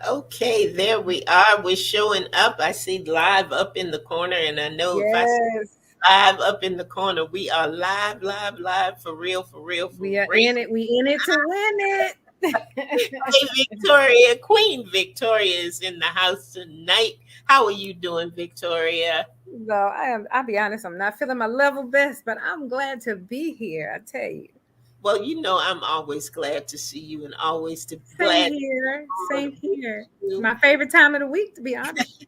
Okay, there we are. We're showing up. I see live up in the corner, and I know if I see Yes, live up in the corner, we are live, live, live, for real, for real, for we are real. in it. We in it to win Hey, it. Victoria, Queen Victoria is in the house tonight. How are you doing, Victoria? So I'll be honest, I'm not feeling my level best, but I'm glad to be here. I tell you. Well, I'm always glad to see you and always Same glad to here. be on Same with here. you. My favorite time of the week, to be honest.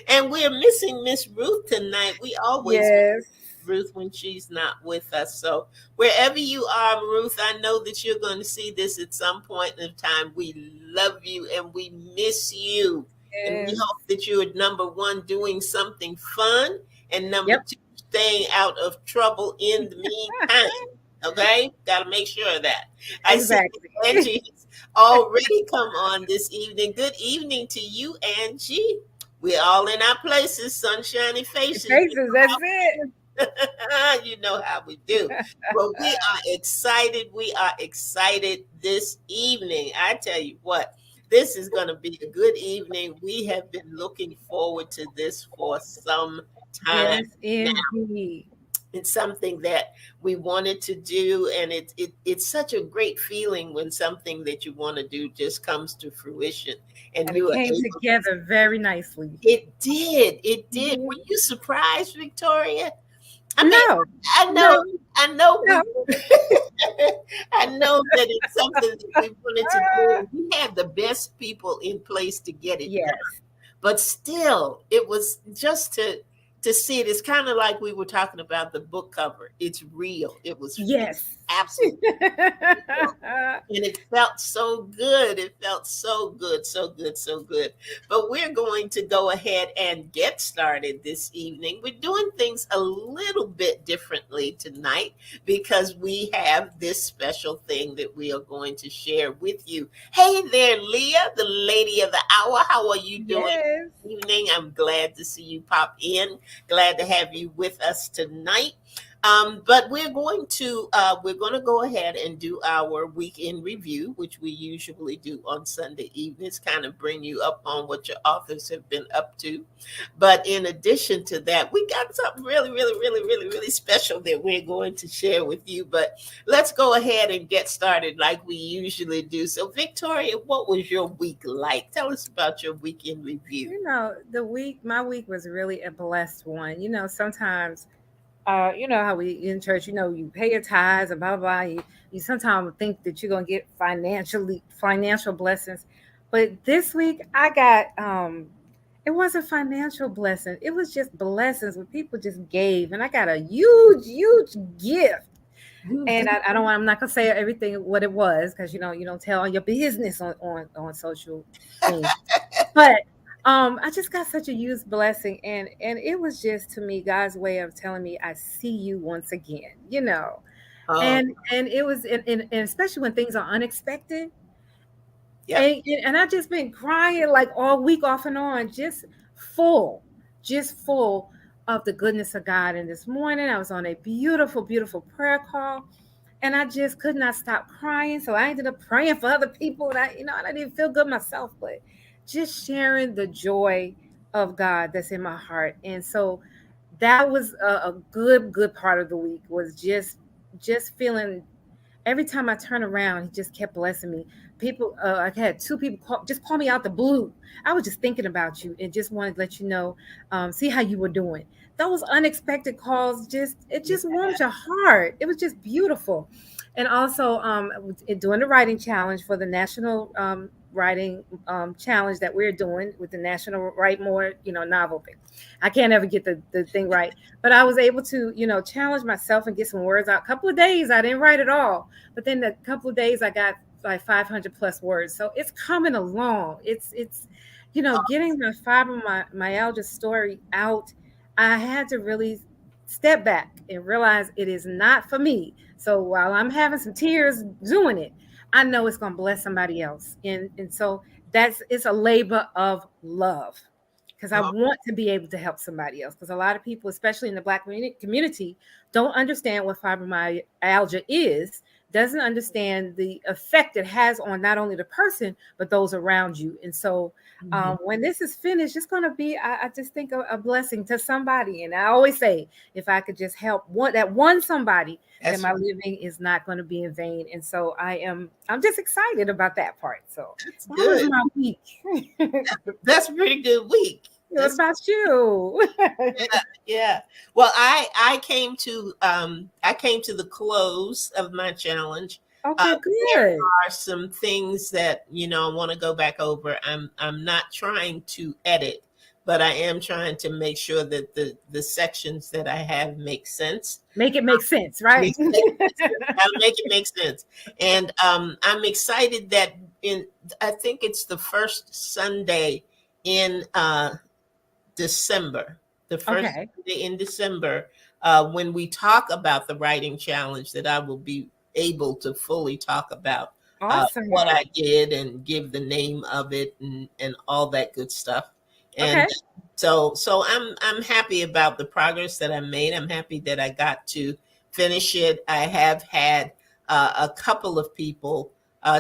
And we're missing Miss Ruth tonight. We always miss Yes. Ruth when she's not with us. So wherever you are, Ruth, I know that you're going to see this at some point in time. We love you and we miss you. And we Yes. hope that you are number one, doing something fun, and number Yep. two, staying out of trouble in the meantime. Okay? Got to make sure of that. I see Exactly. Angie has already come on this evening. Good evening to you, Angie. We're all in our places, sunshiny faces. Faces, that's it. You know how we do. Well, we are excited. We are excited this evening. I tell you what, this is going to be a good evening. We have been looking forward to this for some time. Yes, indeed. It's something that we wanted to do, and it's such a great feeling when something that you want to do just comes to fruition and And it you are came able to. together very nicely. It did. Were Mhm. you surprised, Victoria? I mean, No, I know, no, I know no. we, I know that it's something that we wanted to do, and we had the best people in place to get it done. Yes, But still, it was just to see it. It's kind of like we were talking about the book cover. It's real. It's yes. absolutely real. And it felt so good. It felt so good, so good, so good. But we're going to go ahead and get started this evening. We're doing things a little bit differently tonight because we have this special thing that we are going to share with you. Hey there, Leah, the lady of the hour. How are you doing Yes. this evening? I'm glad to see you pop in. Glad to have you with us tonight. But we're going to go ahead and do our weekend review, which we usually do on Sunday evenings, kind of bring you up on what your authors have been up to. But in addition to that, we got something really, really, really, really, really special that we're going to share with you. But let's go ahead and get started like we usually do. So, Victoria, what was your week like? Tell us about your weekend review. My week was really a blessed one. Sometimes, you know how we in church, you pay your tithes and blah, blah, blah. You sometimes think that you're going to get financial blessings. But this week I got, it wasn't financial blessing. It was just blessings where people just gave. And I got a huge, huge gift. And I don't want, I'm not gonna say everything what it was because you don't tell all your business on social things. But I just got such a huge blessing, and it was just to me God's way of telling me I see you once again. Oh, And it was and especially when things are unexpected. yep. And I just been crying like all week off and on, full, just full of the goodness of God. And this morning I was on a beautiful, beautiful prayer call, and I just could not stop crying. So I ended up praying for other people, and I didn't feel good myself, but just sharing the joy of God that's in my heart. And so that was a good, good part of the week, was just feeling. Every time I turn around, he just kept blessing me. People, I had two people just call me out the blue. I was just thinking about you and just wanted to let you know, see how you were doing. Those unexpected calls, it Yeah. just warmed your heart. It was just beautiful. And also, doing the writing challenge for the national writing challenge that we're doing with the National Write More, novel thing. I can't ever get the thing right, but I was able to, challenge myself and get some words out. A couple of days I didn't write at all, but then a couple of days I got like 500 plus words. So it's coming along. It's getting my fibromyalgia story out. I had to really step back and realize it is not for me. So while I'm having some tears doing it, I know it's going to bless somebody else. And so it's a labor of love, because I Oh, want to be able to help somebody else. Because a lot of people, especially in the Black community, don't understand what fibromyalgia is, doesn't understand the effect it has on not only the person but those around you. And so Mhm. when this is finished, it's going to be, I just think, a blessing to somebody. And I always say, if I could just help one somebody, then That's my living is not going to be in vain. And so I'm just excited about that part. So that's that was good. my week. That's a pretty good week. What That's about you? yeah, yeah. Well, I came to the close of my challenge. Okay, There good. are some things that I want to go back over. I'm not trying to edit, but I am trying to make sure that the sections that I have make sense. Make it make sense, right? I'll make it make sense. And I'm excited that in I think it's the first Sunday in December, the first Okay. Sunday in December, when we talk about the writing challenge, that I will be able to fully talk about what Awesome. I did and give the name of it and all that good stuff. And Okay. so I'm happy about the progress that I made. I'm happy that I got to finish it. I have had a couple of people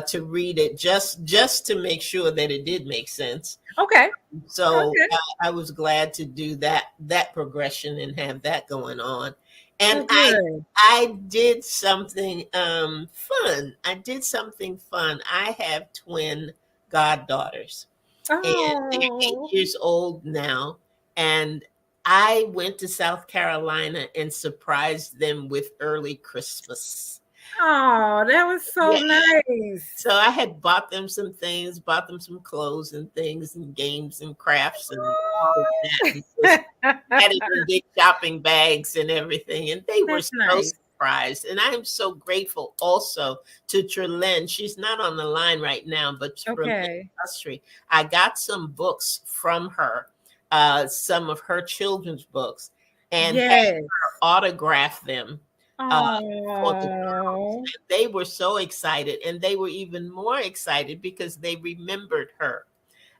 to read it just to make sure that it did make sense. Okay. So Okay. I was glad to do that progression and have that going on. Oh, And good. I did something fun. I did something fun. I have twin goddaughters, and they're Oh. 8 years old now. And I went to South Carolina and surprised them with early Christmas. Oh, that was so Yeah. nice. So I had bought them some things, bought them some clothes and things and games and crafts and all of that, and just had it in big shopping bags and everything. And they were That's so nice. surprised. And I am so grateful also to Trelyn. She's not on the line right now, but Trelyn Okay. Usry. I got some books from her, some of her children's books, and had Yes. her autograph them for the girls. Oh. And they were so excited, and they were even more excited because they remembered her.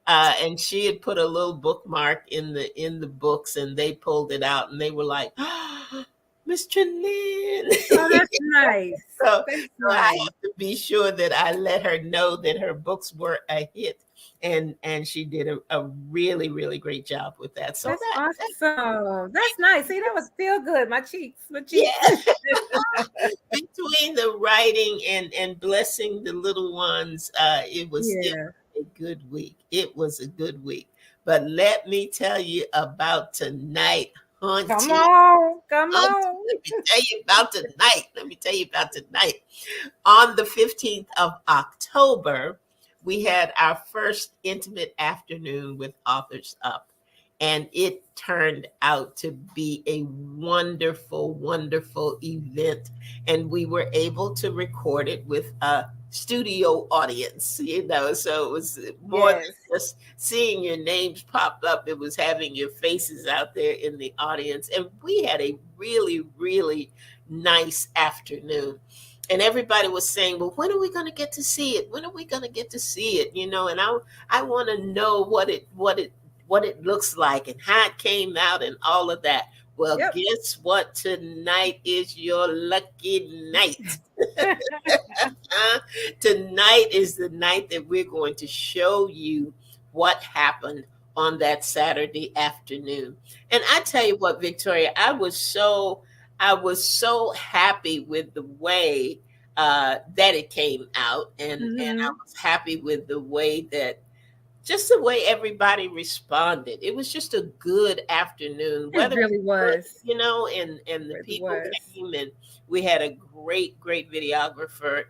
And she had put a little bookmark in the books, and they pulled it out, and they were like, oh, Mr. Lynn. Oh, that's nice. so, That's so I nice. have to be sure that I let her know that her books were a hit, and she did a really really great job with that. So That's that awesome. That's nice. See, that was feel good. My cheeks. My cheeks. yeah. Between the writing and blessing the little ones, it Yeah. was a good week. It was a good week. But let me tell you about tonight, Come Auntie. on. Come Auntie, on. let me tell you about tonight. Let me tell you about tonight. On the 15th of October, we had our first intimate afternoon with Authors Up. And it turned out to be a wonderful, wonderful event. And we were able to record it with a studio audience. So it was more than Yes. just seeing your names pop up, it was having your faces out there in the audience. And we had a really, really nice afternoon. And everybody was saying, well, when are we going to get to see it? When are we going to get to see it? And I want to know what it looks like and how it came out and all of that. Well, Yep. guess what? Tonight is your lucky night. Tonight is the night that we're going to show you what happened on that Saturday afternoon. And I tell you what, Victoria, I was so happy with the way that it came out, and I Hmm. was happy with the way that just the way everybody responded. It was just a good afternoon. It Weather really was was. good, and the It really people was. came, and we had a great, great videographer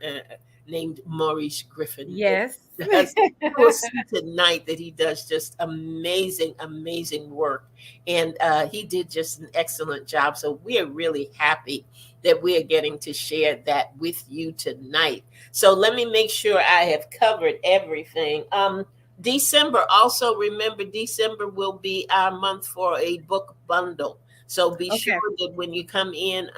named Maurice Griffin that Yes. does. You will see tonight that he does just amazing, amazing work, and he did just an excellent job. So we are really happy that we are getting to share that with you tonight. So let me make sure I have covered everything. December, also remember, December will be our month for a book bundle. So be sure Okay. that when you come in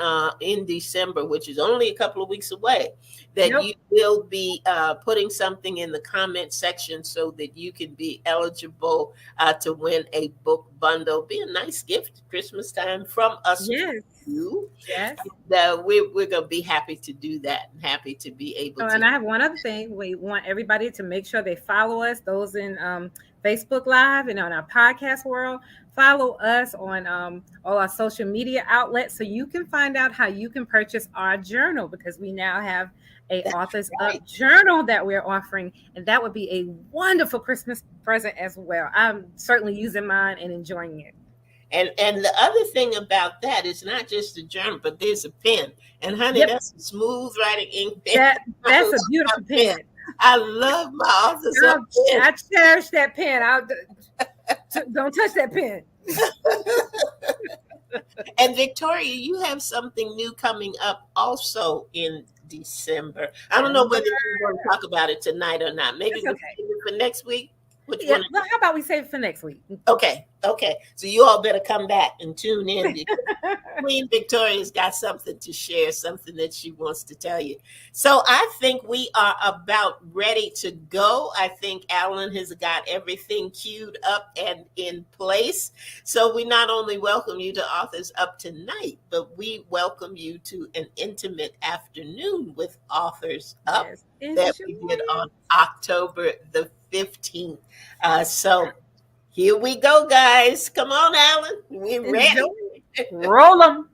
December, which is only a couple of weeks away, that Yep. you will be putting something in the comment section so that you can be eligible to win a book bundle. Be a nice gift Christmas time from us. Yes. you. Yes. We're going to be happy to do that and happy to be able Oh, to. and I have one other thing. We want everybody to make sure they follow us, those in Facebook Live and on our podcast world. Follow us on all our social media outlets so you can find out how you can purchase our journal, because we now have a Authors right. Up journal that we're offering, and that would be a wonderful Christmas present as well. I'm certainly using mine and enjoying it. And the other thing about that is not just a journal, but there's a pen. And honey, Yep. that's a smooth writing ink pen. That's a beautiful pen. I love my Authors Up pen. I cherish that pen. Don't touch that pen. And Victoria, you have something new coming up also in December. I don't know whether you want to talk about it tonight or not. Maybe we'll save it for next week. Which one? Well, how about we save it for next week? Okay. So you all better come back and tune in, because Queen Victoria's got something to share, something that she wants to tell you. So I think we are about ready to go. I think Alan has got everything queued up and in place. So we not only welcome you to Authors Up tonight, but we welcome you to an intimate afternoon with Authors Up that we did on October the 15th. So here we go, guys. Come on, Alan. We're ready. Roll them.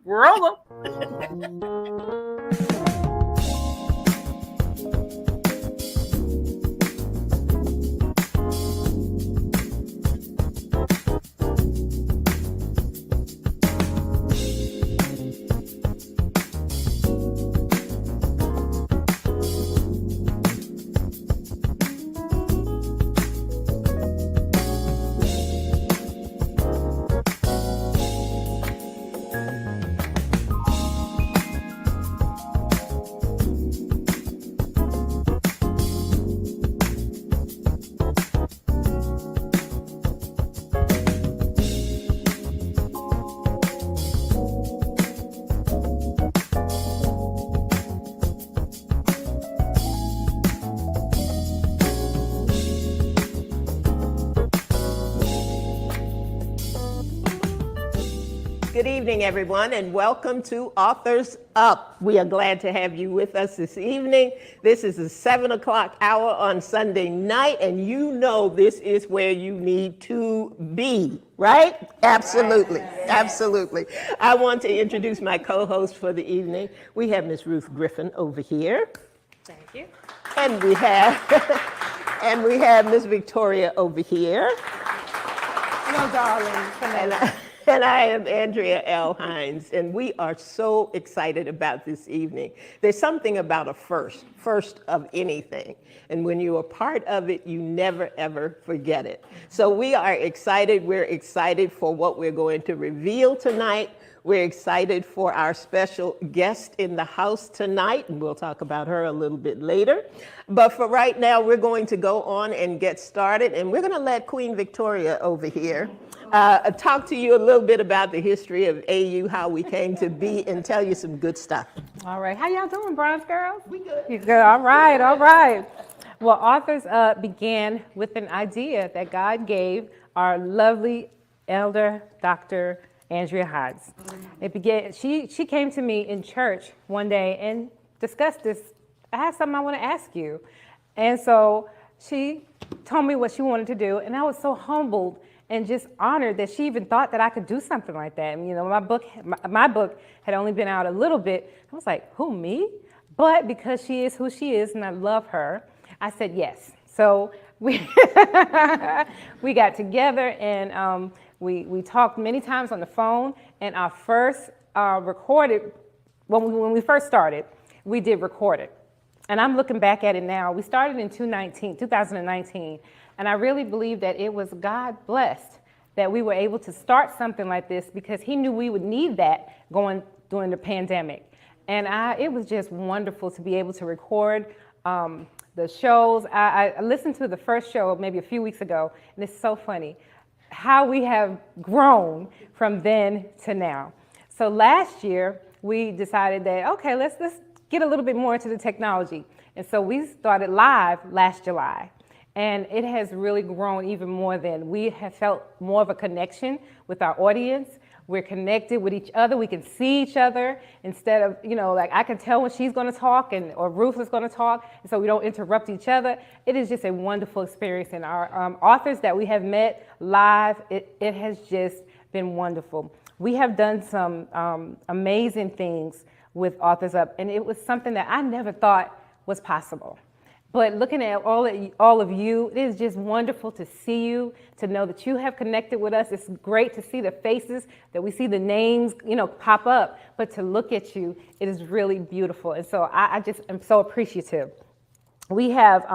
Good evening, everyone, and welcome to Authors Up. We are glad to have you with us this evening. This is the 7 o'clock hour on Sunday night, and you know this is where you need to be, right? Absolutely. I want to introduce my co-host for the evening. We have Miss Ruth Griffin over here. Thank you. And we have Miss Victoria over here. Hello, darling. And I am Andrea L. Hines, and we are so excited about this evening. There's something about a first of anything. And when you're a part of it, you never, ever forget it. So we are excited. We're excited for what we're going to reveal tonight. We're excited for our special guest in the house tonight, and we'll talk about her a little bit later. But for right now, we're going to go on and get started, and we're going to let Queen Victoria over here talk to you a little bit about the history of AU, how we came to be, and tell you some good stuff. All right. How y'all doing, Bronze Girls? We good. You good? All right. Well, Authors Up began with an idea that God gave our lovely elder, Dr. Andrea Hines. It began. She came to me in church one day and discussed this. I have something I want to ask you, and so she told me what she wanted to do, and I was so humbled and just honored that she even thought that I could do something like that. And, you know, my book had only been out a little bit. I was like, who, me? But because she is who she is and I love her, I said yes. So we got together and we talked many times on the phone. And our first recorded, when we first started, we did record it. And I'm looking back at it now. We started in 2019. And I really believe that it was God blessed that we were able to start something like this, because he knew we would need that during the pandemic. And it was just wonderful to be able to record the shows. I listened to the first show maybe a few weeks ago, and it's so funny how we have grown from then to now. So last year, we decided that, okay, let's get a little bit more into the technology. And so we started live last July. And it has really grown even more than we have felt more of a connection with our audience. We're connected with each other. We can see each other instead of, like I can tell when she's going to talk or Ruth is going to talk, and so we don't interrupt each other. It is just a wonderful experience. And our authors that we have met live, it has just been wonderful. We have done some amazing things with Authors Up, and it was something that I never thought was possible. But looking at all of you, it is just wonderful to see you, to know that you have connected with us. It's great to see the faces, that we see the names, pop up. But to look at you, it is really beautiful. And so I just am so appreciative. We have,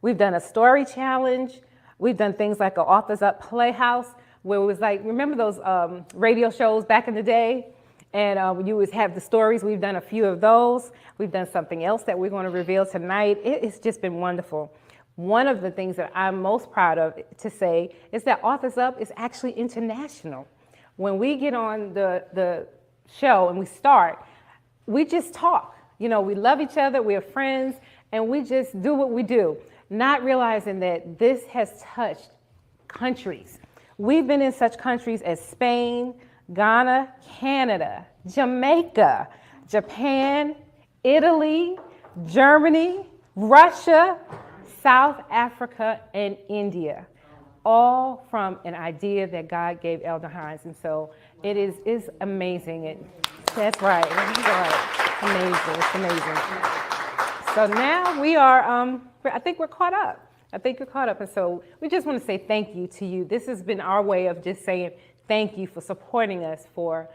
we've done a story challenge. We've done things like an Authors Up Playhouse, where it was like, remember those radio shows back in the day? And you would have the stories. We've done a few of those. We've done something else that we're going to reveal tonight. It's just been wonderful. One of the things that I'm most proud of to say is that Authors Up is actually international. When we get on the show and we start, we just talk. We love each other, we're friends, and we just do what we do, not realizing that this has touched countries. We've been in such countries as Spain, Ghana, Canada, Jamaica, Japan, Italy, Germany, Russia, South Africa, and India, all from an idea that God gave Elder Hines. And so it is amazing. That's right. Amazing. It's amazing. So now we are, I think we're caught up. And so we just want to say thank you to you. This has been our way of just saying thank you for supporting us, for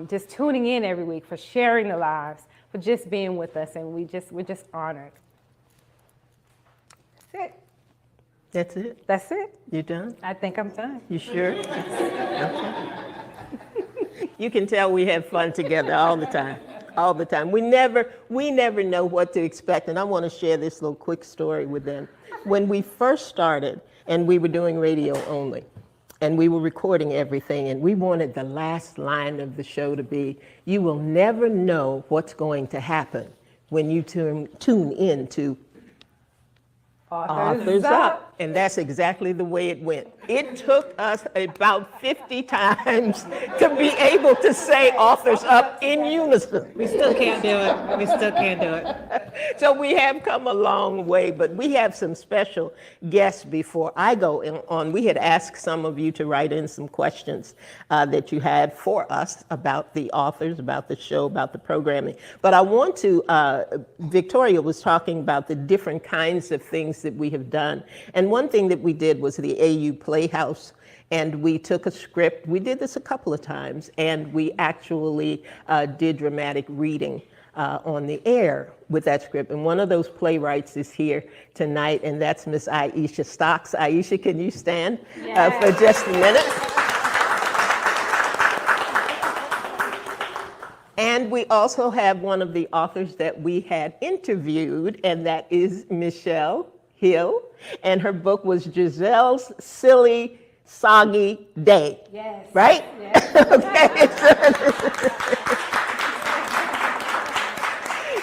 just tuning in every week, for sharing the lives, for just being with us, and we're just honored. That's it? That's it. You done? I think I'm done. You sure? Okay. You can tell we have fun together all the time. All the time. We never know what to expect, and I want to share this little quick story with them. When we first started, and we were doing radio only, and we were recording everything, and we wanted the last line of the show to be, "You will never know what's going to happen when you tune in to Authors Up." And that's exactly the way it went. It took us about 50 times to be able to say Authors Up in unison. We still can't do it. So we have come a long way, but we have some special guests before I go on. We had asked some of you to write in some questions that you had for us about the authors, about the show, about the programming. But I want to, Victoria was talking about the different kinds of things that we have done. And one thing that we did was the AU Playhouse. And we took a script. We did this a couple of times, and we actually did dramatic reading on the air with that script. And one of those playwrights is here tonight, and that's Miss Aisha Stocks. Aisha, can you stand for just a minute? And we also have one of the authors that we had interviewed, and that is Michelle Hill. And her book was Giselle's Silly Soggy Day. Yes. Right? Yes. Okay.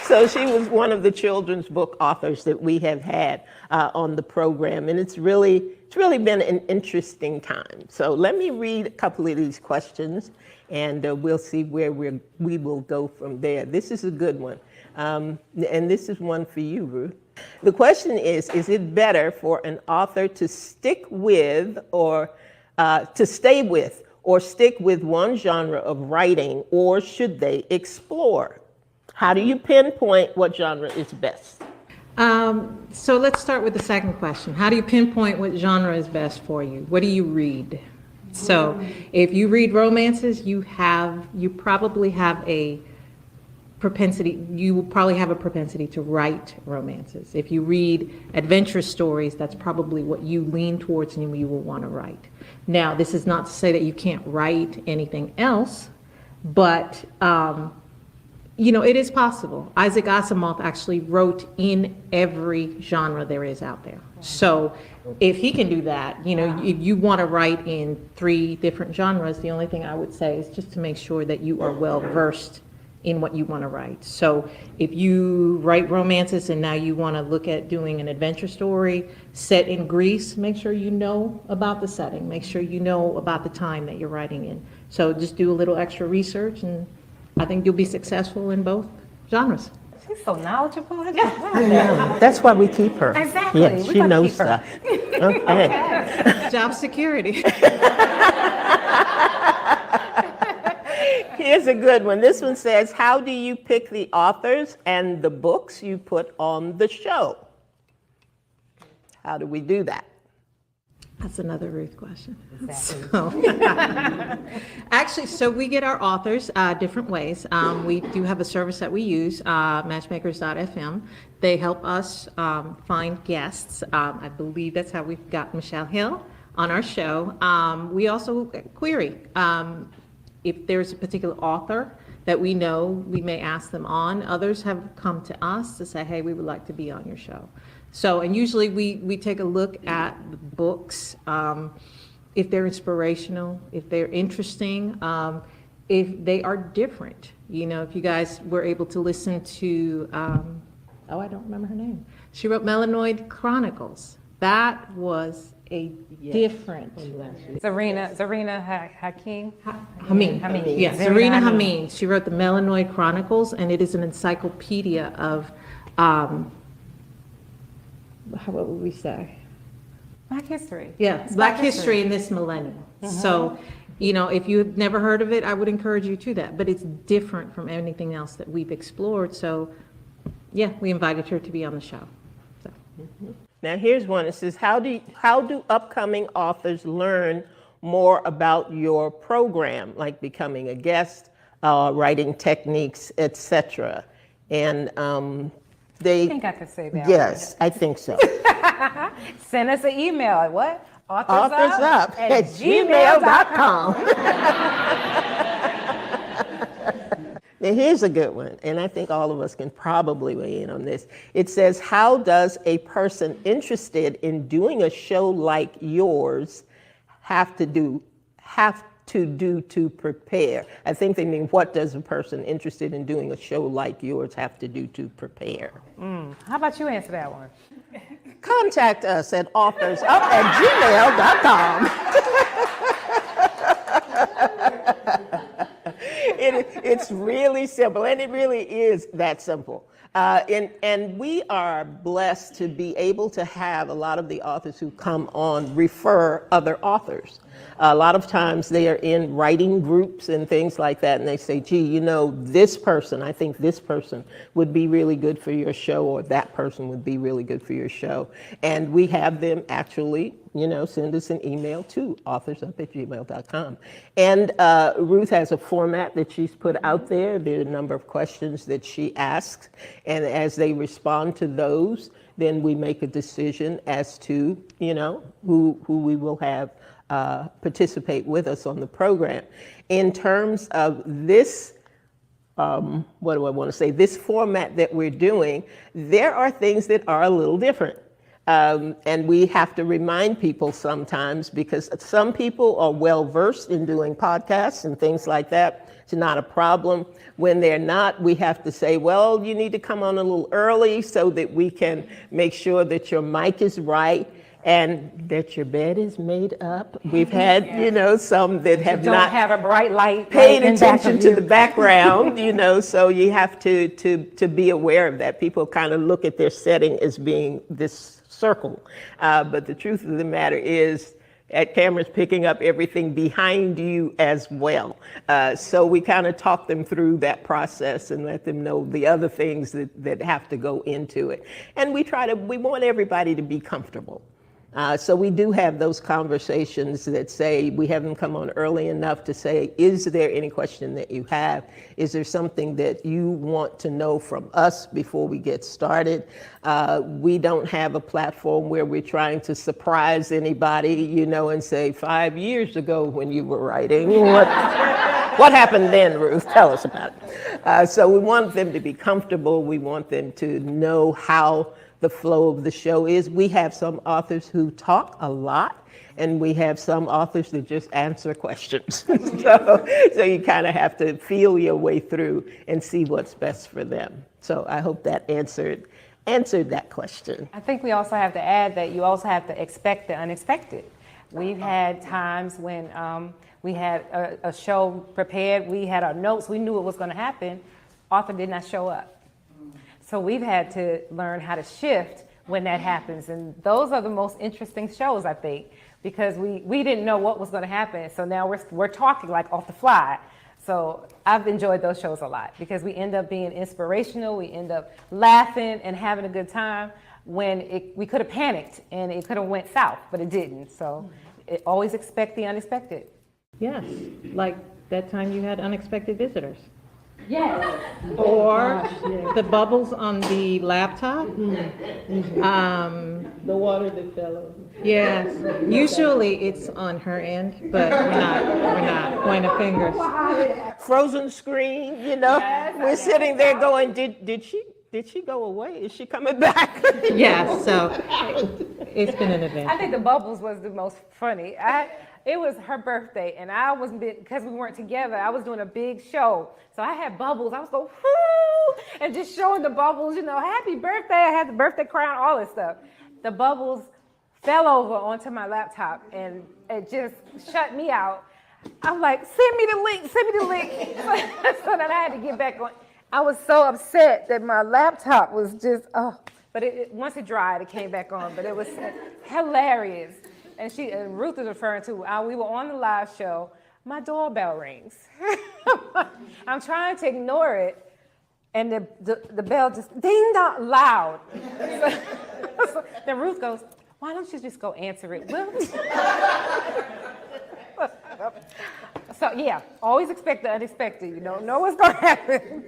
So she was one of the children's book authors that we have had on the program, and it's really been an interesting time. So let me read a couple of these questions, and we'll see where we will go from there. This is a good one, and this is one for you, Ruth. The question is it better for an author to stick with or stay with one genre of writing, or should they explore? How do you pinpoint what genre is best? So let's start with the second question. How do you pinpoint what genre is best for you? What do you read? So if you read romances, you probably have a propensity to write romances. If you read adventure stories, that's probably what you lean towards and you will want to write. Now, this is not to say that you can't write anything else, but it is possible. Isaac Asimov actually wrote in every genre there is out there. So if he can do that, if you want to write in 3 different genres, the only thing I would say is just to make sure that you are well versed in what you want to write. So if you write romances and now you want to look at doing an adventure story set in Greece, make sure you know about the setting, make sure you know about the time that you're writing in. So just do a little extra research, and I think you'll be successful in both genres. She's so knowledgeable. I just love I that. know. That's why we keep her. Exactly. Yeah, We she gotta knows keep her. stuff. Okay. Job security. Here's a good one. This one says, how do you pick the authors and the books you put on the show? How do we do that? That's another Ruth question. Exactly. So, actually, so we get our authors different ways. We do have a service that we use, matchmakers.fm. They help us find guests. I believe that's how we've got Michelle Hill on our show. We also query. If there's a particular author that we know, we may ask them on. Others have come to us to say, hey, we would like to be on your show. So, and usually we take a look at the books, if they're inspirational, if they're interesting, if they are different. You know, if you guys were able to listen to, oh, I don't remember her name. She wrote Melanoid Chronicles. That was a different. Zarina Hakim. Hameen. Hameen. Yes, Zarina Zarina Hameen. Hameen. She wrote the Melanoid Chronicles, and it is an encyclopedia of, what would we say? Black history. Yeah, It's Black history in this millennium. So, you know, if you've never heard of it, I would encourage you to that. But it's different from anything else that we've explored. So, yeah, we invited her to be on the show. So. Now here's one. It says, how do upcoming authors learn more about your program, like becoming a guest, writing techniques, etc.? And they. I think I could say that. Yes, I think so. Send us an email at what? AuthorsUp at gmail.com. Now, here's a good one, and I think all of us can probably weigh in on this. It says, how does a person interested in doing a show like yours have to do to prepare? I think they mean, what does a person interested in doing a show like yours have to do to prepare? How about you answer that one? Contact us at authorsup@gmail.com. It's really simple, and it really is that simple. And we are blessed to be able to have a lot of the authors who come on refer other authors. A lot of times they are in writing groups and things like that, and they say, gee, you know, this person, I think this person would be really good for your show, or that person would be really good for your show. And we have them actually, you know, send us an email to authorsup@gmail.com. And Ruth has a format that she's put out there. There are a number of questions that she asks, and as they respond to those, then we make a decision as to, you know, who we will have participate with us on the program. In terms of this, what do I want to say? This format that we're doing, there are things that are a little different. And we have to remind people sometimes, because some people are well versed in doing podcasts and things like that. It's not a problem. When they're not, we have to say, well, you need to come on a little early so that we can make sure that your mic is right and that your bed is made up. We've had, you know, some that have Don't not have a bright light. paid right in back attention of to you. the background, you know, so you have to be aware of that. People kind of look at their setting as being this circle. But the truth of the matter is, that camera's picking up everything behind you as well. So we kind of talk them through that process and let them know the other things that have to go into it. And we want everybody to be comfortable. So we do have those conversations that say, we have them come on early enough to say, is there any question that you have? Is there something that you want to know from us before we get started? We don't have a platform where we're trying to surprise anybody, you know, and say, 5 years ago when you were writing, what happened then, Ruth? Tell us about it. So we want them to be comfortable. We want them to know how the flow of the show is. We have some authors who talk a lot, and we have some authors that just answer questions. So you kind of have to feel your way through and see what's best for them. So I hope that answered that question. I think we also have to add that you also have to expect the unexpected. We've had times when we had a show prepared, we had our notes, we knew it was going to happen, author did not show up. So we've had to learn how to shift when that happens. And those are the most interesting shows, I think, because we didn't know what was going to happen. So now we're talking like off the fly. So I've enjoyed those shows a lot because we end up being inspirational. We end up laughing and having a good time when we could have panicked and it could have went south, but it didn't. So always expect the unexpected. Yes, like that time you had unexpected visitors. Yes. Or the bubbles on the laptop. The water that fell over. Yes, usually it's on her end, but we're not pointing fingers. Frozen screen, we're sitting there going, did she go away? Is she coming back? Yeah, so it's been an adventure. I think the bubbles was the most funny. It was her birthday, and because we weren't together, I was doing a big show. So I had bubbles. I was going, whoo, and just showing the bubbles, happy birthday. I had the birthday crown, all this stuff. The bubbles fell over onto my laptop, and it just shut me out. I'm like, send me the link. So then I had to get back on. I was so upset that my laptop was just, but once it dried, it came back on, but it was hilarious. And Ruth is referring to, we were on the live show, my doorbell rings. I'm trying to ignore it, and the bell just ding dong loud. So then Ruth goes, why don't you just go answer it? So yeah, always expect the unexpected. You don't know what's going to happen.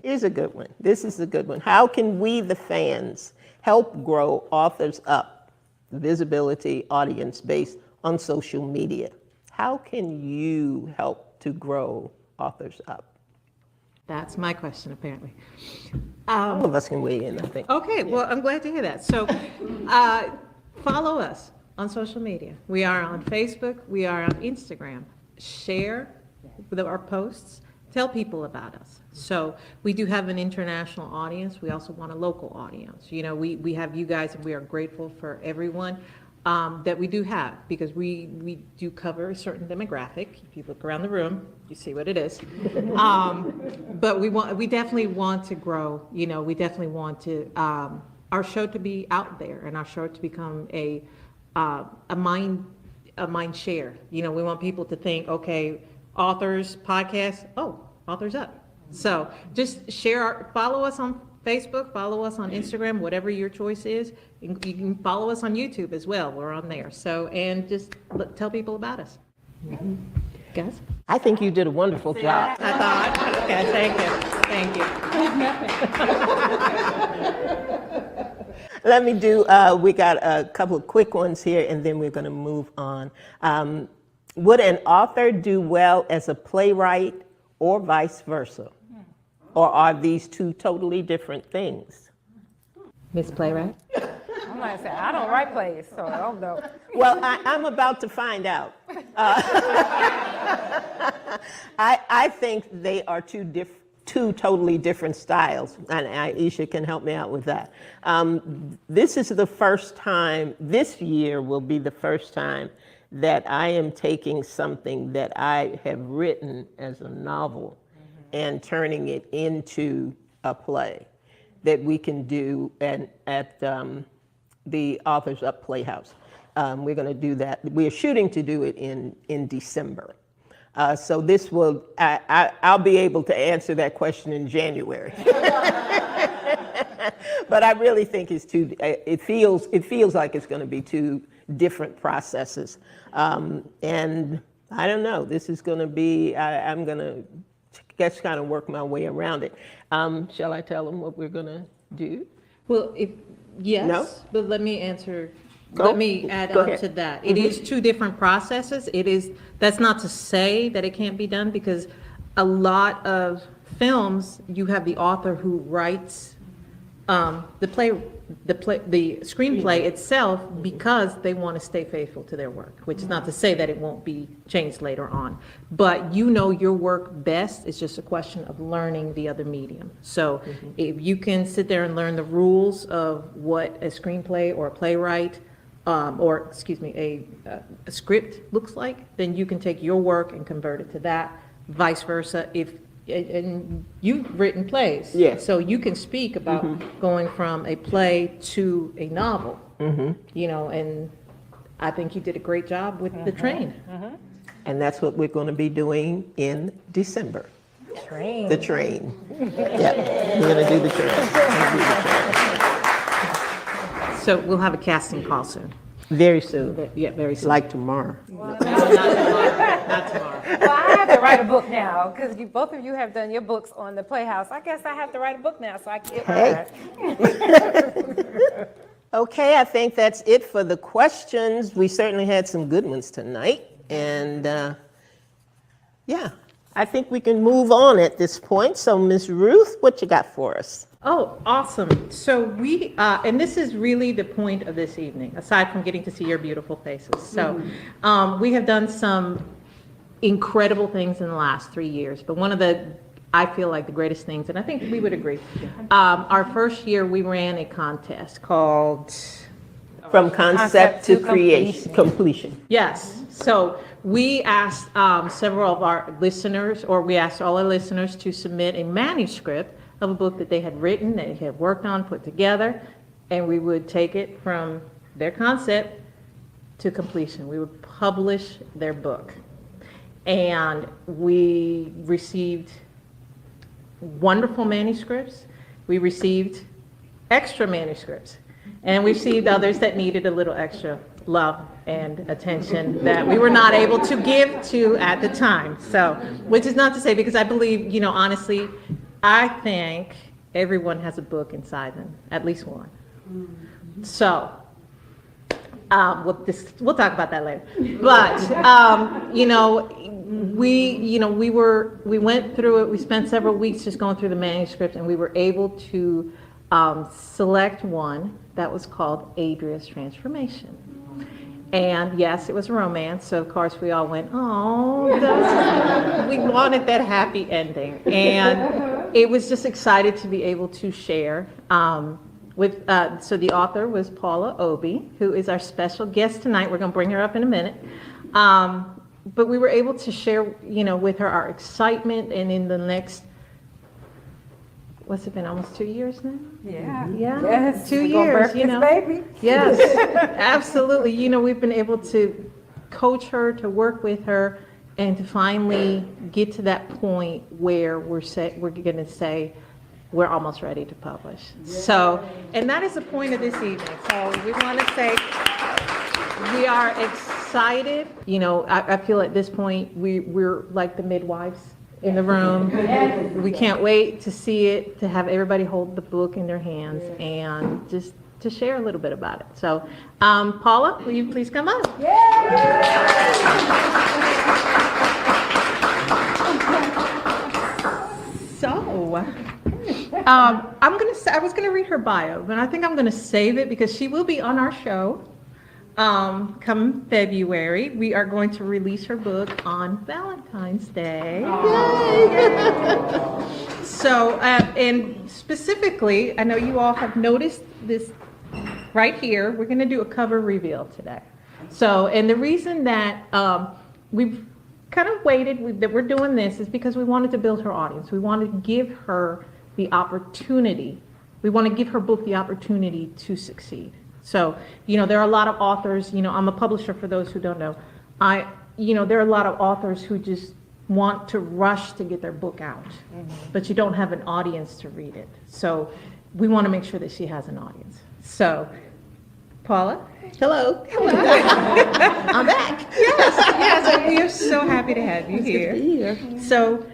Here's a good one. This is a good one. How can we, the fans, help grow authors up, visibility, audience base on social media? How can you help to grow authors up? That's my question, apparently. All of us can weigh in, I think. Okay, well, I'm glad to hear that. So follow us on social media. We are on Facebook. We are on Instagram. Share our posts. Tell people about us. So we do have an international audience. We also want a local audience. We have you guys, and we are grateful for everyone that we do have, because we do cover a certain demographic. If you look around the room, you see what it is. But we definitely want to grow. We definitely want to our show to be out there, and our show to become a mind share. We want people to think, okay, authors podcast, authors up. So just follow us on Facebook, follow us on Instagram, whatever your choice is. You can follow us on YouTube as well. We're on there. So, and just tell people about us. Guys? I think you did a wonderful job. I thought, okay, thank you. Let me we got a couple of quick ones here, and then we're going to move on. Would an author do well as a playwright or vice versa? Or are these two totally different things? Miss Playwright? I'm like, I don't write plays, so I don't know. Well, I'm about to find out. I think they are two totally different styles, and Aisha can help me out with that. This is the first time, this year will be the first time that I am taking something that I have written as a novel and turning it into a play that we can do at the Authors Up Playhouse. We're going to do that. We're shooting to do it in December. So this will, I'll be able to answer that question in January. But I really think it feels like it's going to be two different processes. And I don't know, this is going to be, I'm going to just kind of work my way around it. Shall I tell them what we're going to do? Well, yes, No? but let me answer. Go. Let me add Go on ahead. to that. It is two different processes. That's not to say that it can't be done, because a lot of films, you have the author who writes the the screenplay itself because they want to stay faithful to their work, which is not to say that it won't be changed later on. But you know your work best. It's just a question of learning the other medium. So if you can sit there and learn the rules of what a screenplay or a playwright, or excuse me, a script looks like, then you can take your work and convert it to that. Vice versa, and you've written plays. Yes. So you can speak about going from a play to a novel. You know, and I think you did a great job with The Train. And that's what we're going to be doing in December. Train. The Train. Yeah, we're going to do The Train. So we'll have a casting call soon. Very soon, Yeah, very soon. like tomorrow. Not tomorrow. Well, I have to write a book now because both of you have done your books on the Playhouse. I guess I have to write a book now so I can get mine. Okay, I think that's it for the questions. We certainly had some good ones tonight. And yeah, I think we can move on at this point. So Ms. Ruth, what you got for us? Oh, awesome. So we, and this is really the point of this evening, aside from getting to see your beautiful faces. So we have done some incredible things in the last 3 years, but one of the, I feel like the greatest things, and I think we would agree, our first year we ran a contest called, From concept to creation, completion. yes, so we asked several of our listeners, or we asked all our listeners to submit a manuscript of a book that they had written, that they had worked on, put together, and we would take it from their concept to completion. We would publish their book. And we received wonderful manuscripts. We received extra manuscripts. And we received others that needed a little extra love and attention that we were not able to give to at the time. So, which is not to say, because I believe, you know, honestly, I think everyone has a book inside them, at least one. So, we'll talk about that later. But, you know, we went through it. We spent several weeks just going through the manuscript, and we were able to select one that was called Adria's Transformation. And yes, it was a romance, so of course we all went, oh, we wanted that happy ending. And it was just excited to be able to share with, so the author was Paula Obi, who is our special guest tonight. We're going to bring her up in a minute. But we were able to share, you know, with her our excitement, and in the next, what's it been, almost 2 years now? Yeah. Yeah. Yes. 2 We're gonna years, birth you this know. baby. Yes, absolutely. You know, we've been able to coach her, to work with her, and to finally get to that point where we're going to say we're almost ready to publish. So, and that is the point of this evening. So we want to say we are excited. You know, I feel at this point we're like the midwives in the room. We can't wait to see it, to have everybody hold the book in their hands and just to share a little bit about it. So, Paula, will you please come up? So, I was gonna read her bio, but I think I'm gonna save it because she will be on our show. Come February, we are going to release her book on Valentine's Day. Yay! So, and specifically, I know you all have noticed this right here. We're going to do a cover reveal today. So, and the reason that we've kind of waited, that we're doing this, is because we wanted to build her audience. We wanted to give her the opportunity. We want to give her book the opportunity to succeed. So, you know, there are a lot of authors, you know, I'm a publisher for those who don't know. There are a lot of authors who just want to rush to get their book out, but you don't have an audience to read it. So we want to make sure that she has an audience. So, Paula? Hello. I'm back. Yes, and we are so happy to have you here. So,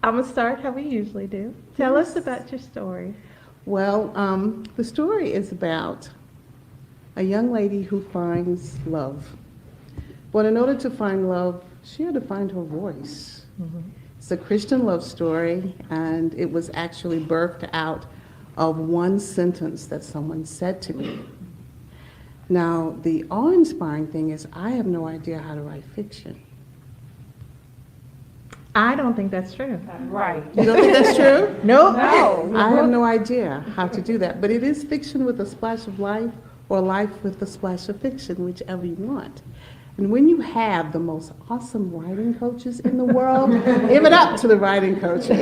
I'm going to start how we usually do. Tell us about your story. Well, the story is about a young lady who finds love. But in order to find love, she had to find her voice. It's a Christian love story, and it was actually birthed out of one sentence that someone said to me. Now, the awe-inspiring thing is I have no idea how to write fiction. I don't think that's true. Right. You don't think that's true? Nope. I have no idea how to do that, but it is fiction with a splash of life or life with a splash of fiction, whichever you want. And when you have the most awesome writing coaches in the world, give it up to the writing coaches.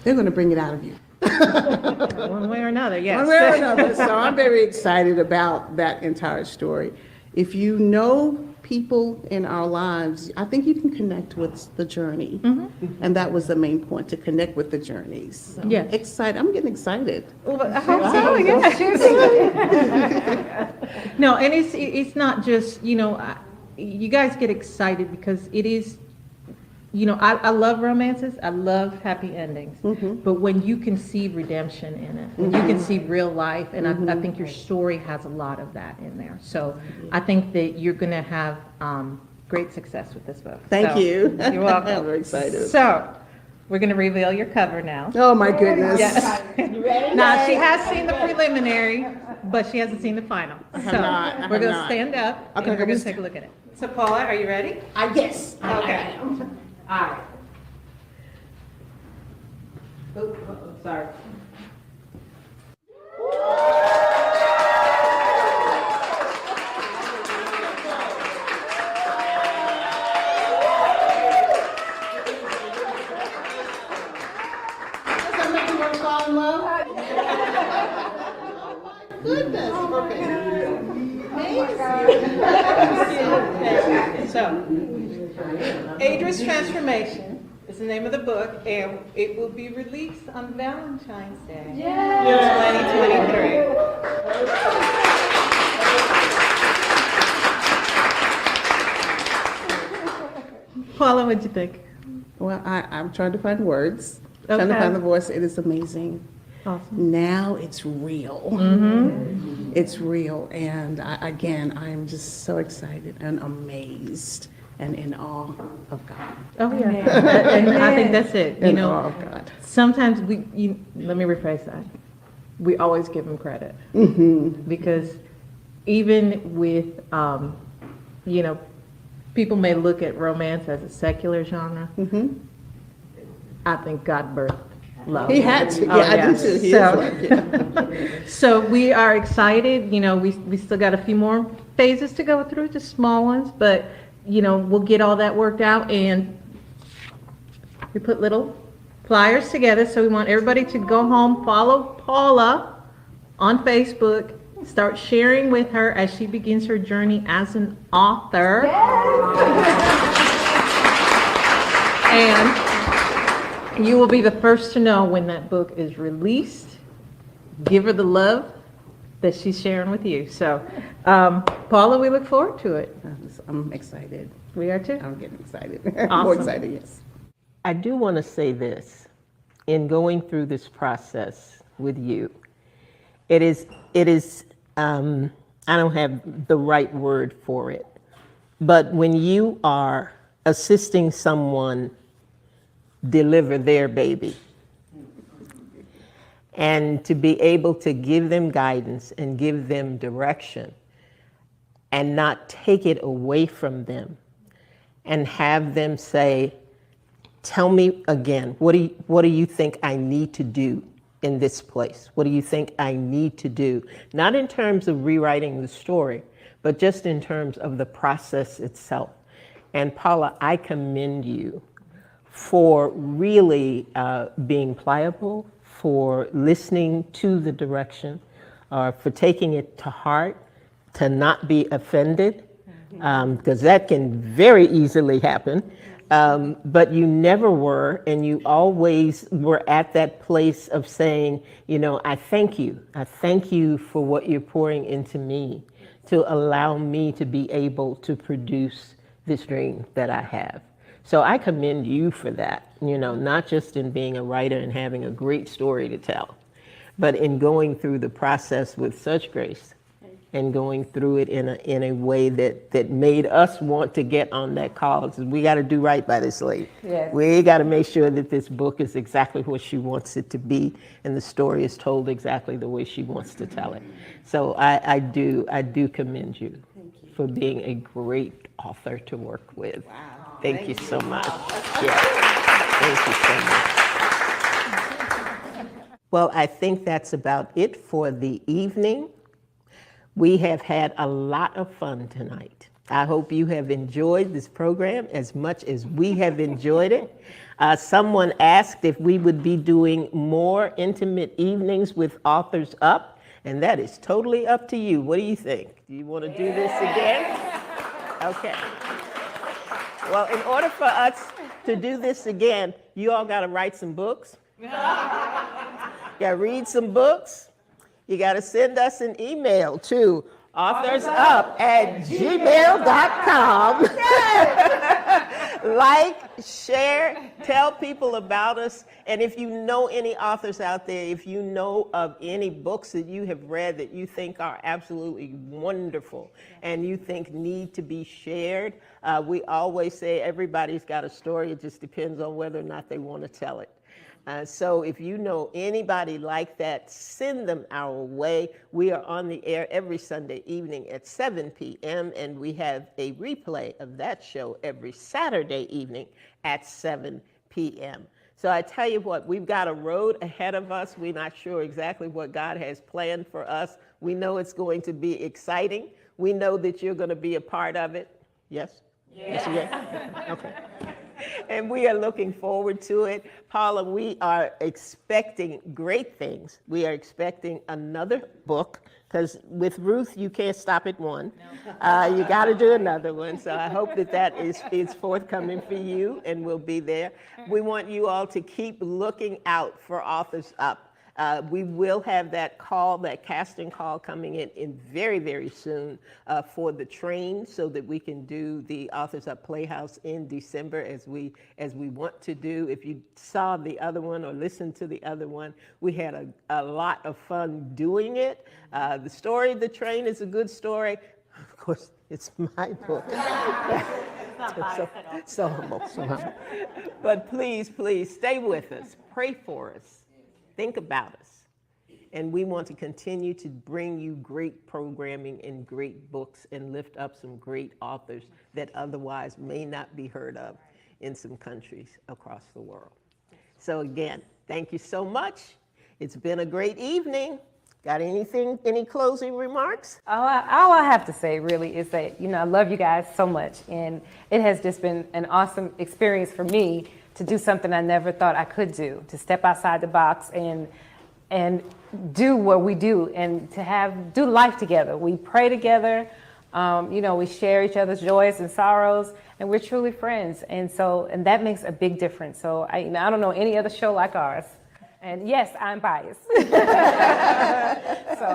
They're going to bring it out of you. One way or another, yes. One way or another. So I'm very excited about that entire story. If you know people in our lives, I think you can connect with the journey. And that was the main point, to connect with the journeys. So Yes. excited. I'm getting excited. Well, I hope so, yeah. No, and it's not just, you guys get excited because it is, I love romances, I love happy endings. But when you can see redemption in it, when you can see real life, and I think your story has a lot of that in there. So I think that you're going to have great success with this book. Thank So, you. You're welcome. I'm very excited. So, we're going to reveal your cover now. Oh, my goodness. Yes. Now, she has seen the preliminary, but she hasn't seen the final. I have not. I We're have going to not. stand up, and Okay, we're going let's- to take a look at it. So, Paula, are you ready? Yes. Okay. All right. Sorry. Does that make you want to fall in love? Goodness. Okay. So, Adra's Transformation is the name of the book, and it will be released on Valentine's Day, 2023. Paula, what'd you think? Well, I'm trying to find words, trying to Okay. find the voice. It is amazing. Awesome. Now it's real. It's real. And I'm just so excited and amazed and in awe of God. Oh, yeah. And I think that's it. In awe of God. Sometimes let me rephrase that. We always give him credit. Because even with, people may look at romance as a secular genre. I think God birthed love. He had to. Oh, Yeah, I do too. He So- is like, yeah. So we are excited, we still got a few more phases to go through, just small ones, but, we'll get all that worked out, and we put little flyers together, so we want everybody to go home, follow Paula on Facebook, start sharing with her as she begins her journey as an author. And you will be the first to know when that book is released. Give her the love that she's sharing with you. So, Paula, we look forward to it. I'm excited. We are too. I'm getting excited. Awesome. More excited, yes. I do want to say this. In going through this process with you, it is, I don't have the right word for it, but when you are assisting someone deliver their baby, and to be able to give them guidance and give them direction and not take it away from them and have them say, tell me again, what do you think I need to do in this place? What do you think I need to do? Not in terms of rewriting the story, but just in terms of the process itself. And Paula, I commend you for really being pliable, for listening to the direction, for taking it to heart, to not be offended, because that can very easily happen. But you never were, and you always were at that place of saying, I thank you. I thank you for what you're pouring into me to allow me to be able to produce this dream that I have. So I commend you for that, not just in being a writer and having a great story to tell, but in going through the process with such grace and going through it in a way that made us want to get on that call. We got to do right by this lady. Yes. We got to make sure that this book is exactly what she wants it to be, and the story is told exactly the way she wants to tell it. So I do commend you for being a great author to work with. Wow. Thank you so much. Yeah. Thank you so much. Well, I think that's about it for the evening. We have had a lot of fun tonight. I hope you have enjoyed this program as much as we have enjoyed it. Someone asked if we would be doing more intimate evenings with Authors Up, and that is totally up to you. What do you think? Do you want to do this again? Okay. Well, in order for us to do this again, you all got to write some books. You got to read some books. You got to send us an email to authorsup@gmail.com. Like, share, tell people about us. And if you know any authors out there, if you know of any books that you have read that you think are absolutely wonderful and you think need to be shared, we always say everybody's got a story. It just depends on whether or not they want to tell it. So if you know anybody like that, send them our way. We are on the air every Sunday evening at 7 p.m. and we have a replay of that show every Saturday evening at 7 p.m. So I tell you what, we've got a road ahead of us. We're not sure exactly what God has planned for us. We know it's going to be exciting. We know that you're going to be a part of it. Yes? Yes. Yes. Okay. And we are looking forward to it. Paula, we are expecting great things. We are expecting another book, because with Ruth, you can't stop at one. No. You got to do another one. So I hope that is forthcoming for you, and we'll be there. We want you all to keep looking out for Authors Up. We will have that call, that casting call coming in very, very soon for the train, so that we can do the Authors Up Playhouse in December as we want to do. If you saw the other one or listened to the other one, we had a lot of fun doing it. The story of the train is a good story. Of course, it's my book. So humble. But please, please stay with us. Pray for us. Think about us. And we want to continue to bring you great programming and great books and lift up some great authors that otherwise may not be heard of in some countries across the world. So again, thank you so much. It's been a great evening. Got anything, any closing remarks? All I have to say really is that, I love you guys so much. And it has just been an awesome experience for me to do something I never thought I could do, to step outside the box and do what we do, and to do life together. We pray together, we share each other's joys and sorrows, and we're truly friends. And that makes a big difference. So I don't know any other show like ours. And yes, I'm biased. So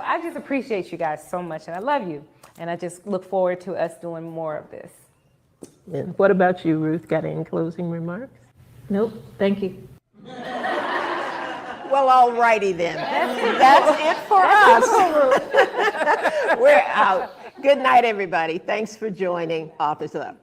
I just appreciate you guys so much, and I love you. And I just look forward to us doing more of this. And what about you, Ruth? Got any closing remarks? Nope, thank you. Well, all righty then. That's it for us. We're out. Good night, everybody. Thanks for joining Authors Up.